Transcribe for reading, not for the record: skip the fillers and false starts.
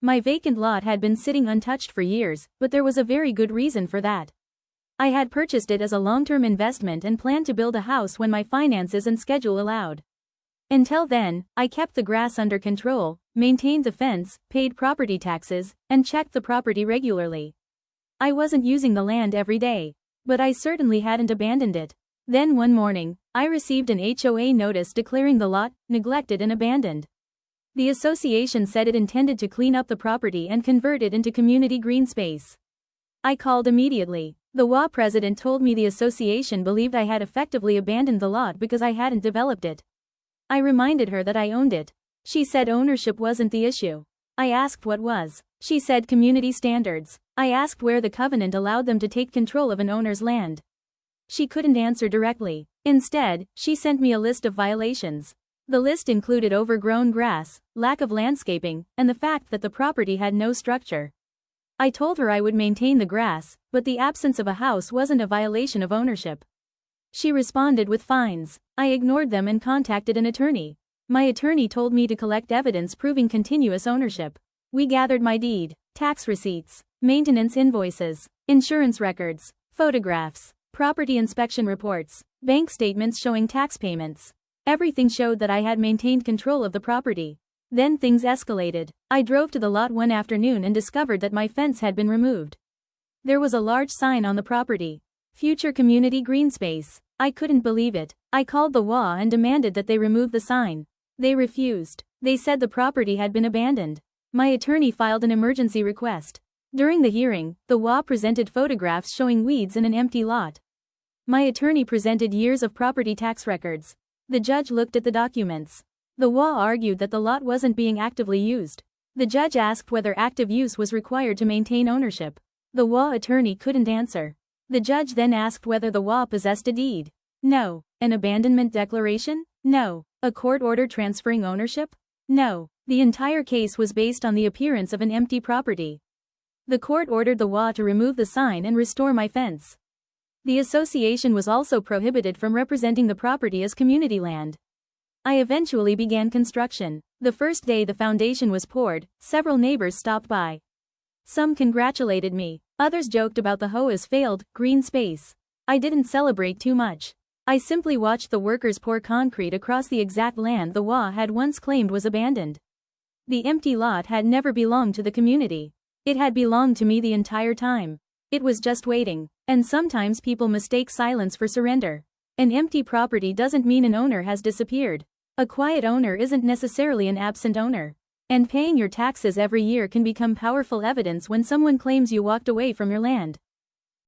My vacant lot had been sitting untouched for years, but there was a very good reason for that. I had purchased it as a long-term investment and planned to build a house when my finances and schedule allowed. Until then, I kept the grass under control, maintained the fence, paid property taxes, and checked the property regularly. I wasn't using the land every day, but I certainly hadn't abandoned it. Then one morning, I received an HOA notice declaring the lot neglected and abandoned. The association said it intended to clean up the property and convert it into community green space. I called immediately. The HOA president told me the association believed I had effectively abandoned the lot because I hadn't developed it. I reminded her that I owned it. She said ownership wasn't the issue. I asked what was. She said community standards. I asked where the covenant allowed them to take control of an owner's land. She couldn't answer directly. Instead, she sent me a list of violations. The list included overgrown grass, lack of landscaping, and the fact that the property had no structure. I told her I would maintain the grass, but the absence of a house wasn't a violation of ownership. She responded with fines. I ignored them and contacted an attorney. My attorney told me to collect evidence proving continuous ownership. We gathered my deed, tax receipts, maintenance invoices, insurance records, photographs, property inspection reports, bank statements showing tax payments. Everything showed that I had maintained control of the property. Then things escalated. I drove to the lot one afternoon and discovered that my fence had been removed. There was a large sign on the property. Future Community Green Space. I couldn't believe it. I called the HOA and demanded that they remove the sign. They refused. They said the property had been abandoned. My attorney filed an emergency request. During the hearing, the HOA presented photographs showing weeds in an empty lot. My attorney presented years of property tax records. The judge looked at the documents. The HOA argued that the lot wasn't being actively used. The judge asked whether active use was required to maintain ownership. The HOA attorney couldn't answer. The judge then asked whether the HOA possessed a deed. No. An abandonment declaration? No. A court order transferring ownership? No. The entire case was based on the appearance of an empty property. The court ordered the HOA to remove the sign and restore my fence. The association was also prohibited from representing the property as community land. I eventually began construction. The first day the foundation was poured, several neighbors stopped by. Some congratulated me. Others joked about the HOA's failed green space. I didn't celebrate too much. I simply watched the workers pour concrete across the exact land the HOA had once claimed was abandoned. The empty lot had never belonged to the community. It had belonged to me the entire time. It was just waiting. And sometimes people mistake silence for surrender. An empty property doesn't mean an owner has disappeared. A quiet owner isn't necessarily an absent owner. And paying your taxes every year can become powerful evidence when someone claims you walked away from your land.